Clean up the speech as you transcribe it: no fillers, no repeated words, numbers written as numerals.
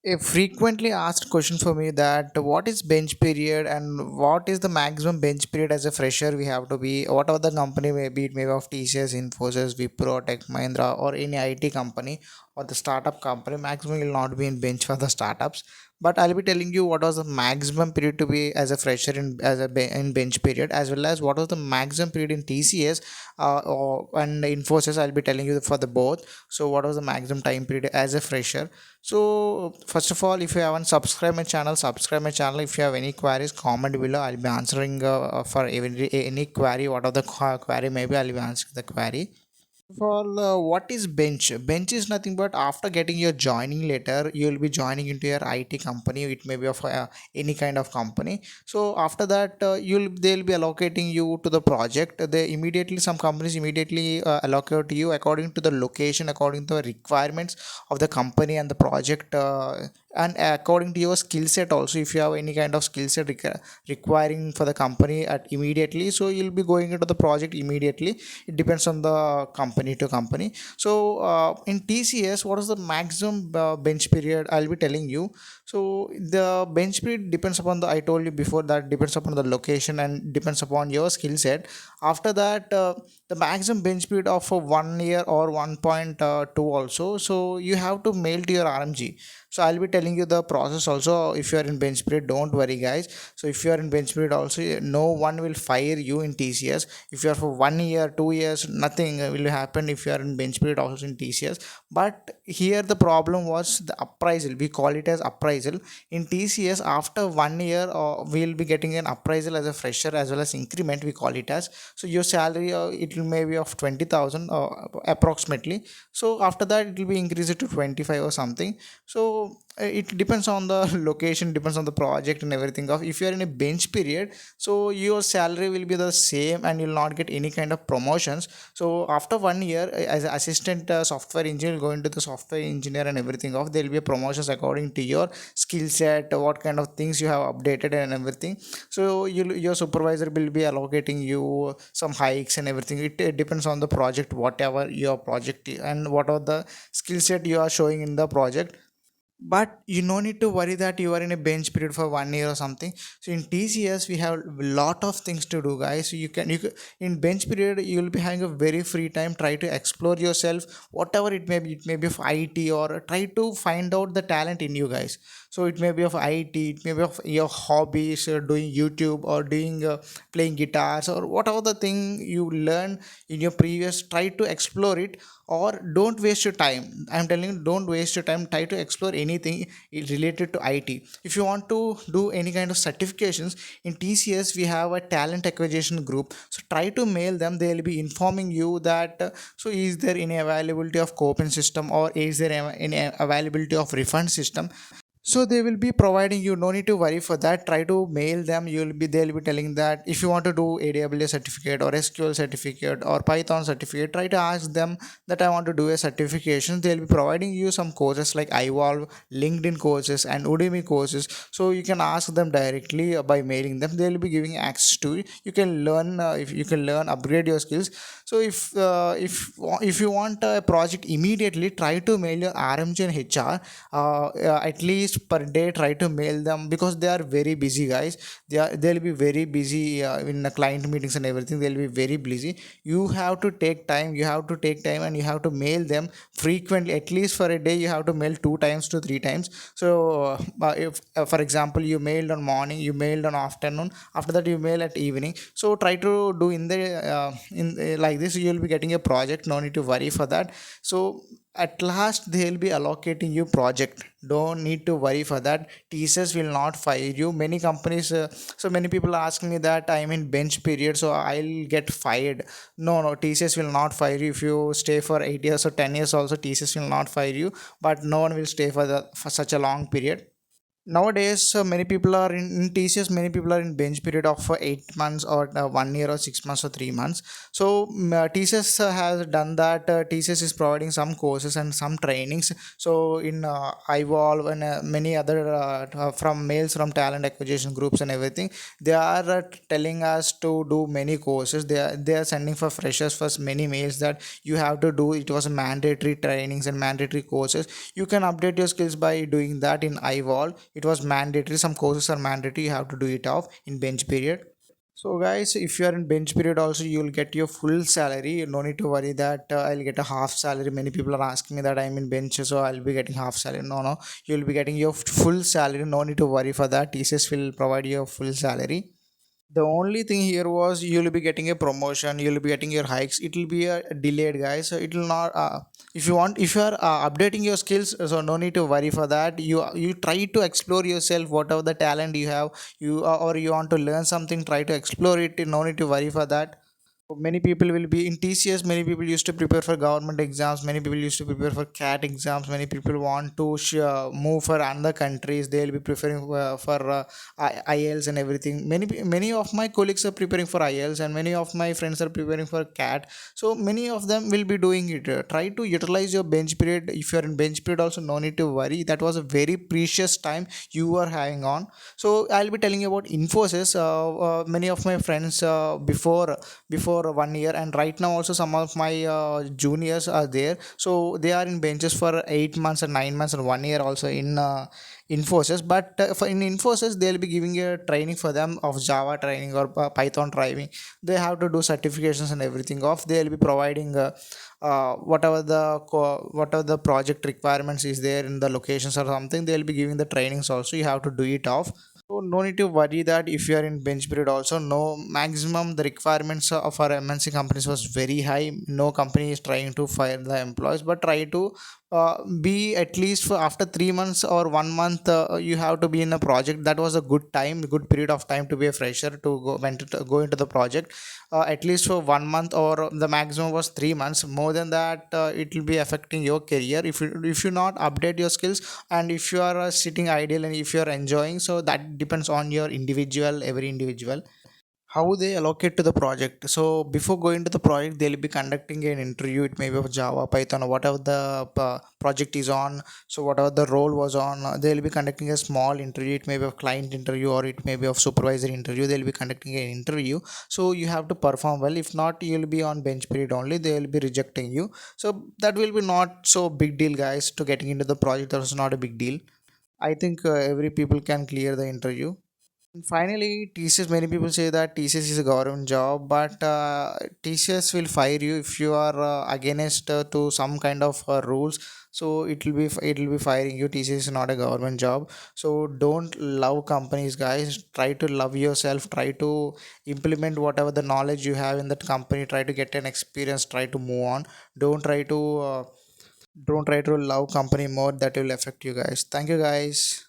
A frequently asked question for me that what is bench period and what is the maximum bench period as a fresher we have to be, whatever the company may be, it may be of TCS, Infosys, Wipro, Tech Mahindra, or any IT company or the startup company, maximum will not be in bench for the startups. But I'll be telling you what was the maximum period to be as a fresher in bench period, as well as what was the maximum period in TCS and Infosys. I'll be telling you for the both. So what was the maximum time period as a fresher? So first of all, if you haven't subscribed my channel, subscribe my channel. If you have any queries, comment below. I'll be answering for any query. What are the query? Maybe I'll be answering the query. For what is bench? Bench is nothing but after getting your joining letter, you will be joining into your IT company. It may be of any kind of company. So after that, they'll be allocating you to the project. They immediately, some companies immediately allocate you according to the location, according to the requirements of the company and the project. And according to your skill set also, if you have any kind of skill set requiring for the company at immediately, so you'll be going into the project immediately. It depends on the company to company. So in TCS, what is the maximum bench period? I'll be telling you. So the bench period depends upon the, I told you before, that depends upon the location and depends upon your skill set. After that, the maximum bench period of 1 year or 1.2 also, so you have to mail to your RMG. So I'll be telling you the process also. If you are in bench period, don't worry guys. So if you are in bench period also, no one will fire you in TCS. If you are for 1 year, 2 years, nothing will happen if you are in bench period also in TCS. But here the problem was the appraisal. We call it as appraisal in TCS. After 1 year, we'll be getting an appraisal as a fresher as well as increment, we call it as. So your salary, it will maybe of 20,000 approximately. So after that, it will be increased to 25 or something. So it depends on the location, depends on the project and everything. Of if you are in a bench period, so your salary will be the same and you'll not get any kind of promotions. So after 1 year, as an assistant software engineer, go into the software engineer and everything of, there will be promotions according to your skill set, what kind of things you have updated and everything. So your supervisor will be allocating you some hikes and everything. It depends on the project, whatever your project and what are the skill set you are showing in the project. But you no need to worry that you are in a bench period for 1 year or something. So in TCS we have a lot of things to do guys. So in bench period you will be having a very free time. Try to explore yourself, whatever it may be. It may be of IT, or try to find out the talent in you guys. So it may be of IT, it may be of your hobbies, doing YouTube or doing playing guitars or whatever the thing you learn in your previous. Try to explore it, or don't waste your time. I'm telling you, don't waste your time. Try to explore anything related to IT. If you want to do any kind of certifications in TCS, we have a talent acquisition group. So try to mail them. They'll be informing you that so is there any availability of coupon system, or is there any availability of refund system. So they will be providing you, no need to worry for that. Try to mail them. They'll be telling that if you want to do AWS certificate or SQL certificate or Python certificate, try to ask them that I want to do a certification. They'll be providing you some courses like iVolve, LinkedIn courses and Udemy courses. So you can ask them directly by mailing them. They'll be giving access to it. You can learn, if you can learn, upgrade your skills. So if you want a project immediately, try to mail your RMG and HR at least per day. Try to mail them because they are very busy guys. They'll be very busy in the client meetings and everything. They'll be very busy. You have to take time. You have to take time and you have to mail them frequently. At least for a day you have to mail 2 times to 3 times. So if for example you mailed on morning, you mailed on afternoon, after that you mail at evening. So try to do in the like this. You'll be getting a project, no need to worry for that. So at last they'll be allocating you project. Don't need to worry for that. TCS will not fire you. Many companies, so many people ask me that I'm in bench period, so I'll get fired. No, TCS will not fire you. If you stay for 8 years or 10 years also, TCS will not fire you. But no one will stay for such a long period. Nowadays, many people are in TCS. Many people are in bench period of 8 months or 1 year or 6 months or 3 months. So TCS has done that. TCS is providing some courses and some trainings. So in iVolve and many other from mails from talent acquisition groups and everything, they are telling us to do many courses. They are sending for freshers first many mails that you have to do. It was mandatory trainings and mandatory courses. You can update your skills by doing that in iVol. It was mandatory. Some courses are mandatory. You have to do it off in bench period. So guys, if you are in bench period also, you will get your full salary. No need to worry that I'll get a half salary. Many people are asking me that I'm in bench, so I'll be getting half salary. No, no, you'll be getting your full salary. No need to worry for that. TCS will provide you a full salary. The only thing here was you'll be getting a promotion, you'll be getting your hikes. It will be a delayed, guys. So it will not. If you are updating your skills, so no need to worry for that. You try to explore yourself, whatever the talent you have, or you want to learn something. Try to explore it. No need to worry for that. Many people will be in TCS. Many people used to prepare for government exams. Many people used to prepare for CAT exams. Many people want to move for other countries. They will be preparing for IELTS and everything. Many of my colleagues are preparing for IELTS, and many of my friends are preparing for CAT. So many of them will be doing it. Try to utilize your bench period. If you are in bench period, also no need to worry. That was a very precious time you are having on. So I'll be telling you about Infosys. Many of my friends before 1 year, and right now also some of my juniors are there, so they are in benches for 8 months and 9 months and 1 year also in Infosys. But for in Infosys they'll be giving a training for them of Java training or Python training. They have to do certifications and everything off. They'll be providing whatever the project requirements is there in the locations or something. They'll be giving the trainings also. You have to do it off. So no need to worry that if you are in bench period also. No, maximum the requirements of our MNC companies was very high. No company is trying to fire the employees, but try to be at least for after 3 months or 1 month. You have to be in a project. That was a good time, good period of time to be a fresher to go into the project. At least for 1 month, or the maximum was 3 months. More than that, it will be affecting your career if you not update your skills. And if you are sitting idle and if you are enjoying, so that depends on your individual, every individual, how they allocate to the project. So before going to the project, they'll be conducting an interview. It may be of Java, Python, or whatever the project is on. So whatever the role was on, they'll be conducting a small interview. It may be of client interview or it may be of supervisor interview. They'll be conducting an interview. So you have to perform well. If not, you'll be on bench period only. They'll be rejecting you. So that will be not so big deal, guys. To getting into the project, that was not a big deal. I think every people can clear the interview. Finally, TCS, many people say that TCS is a government job, but TCS will fire you if you are against to some kind of rules. So it will be firing you. TCS is not a government job. So don't love companies, guys. Try to love yourself. Try to implement whatever the knowledge you have in that company. Try to get an experience. Try to move on. Don't try to uh, don't try to love company more. That will affect you, guys. Thank you, guys.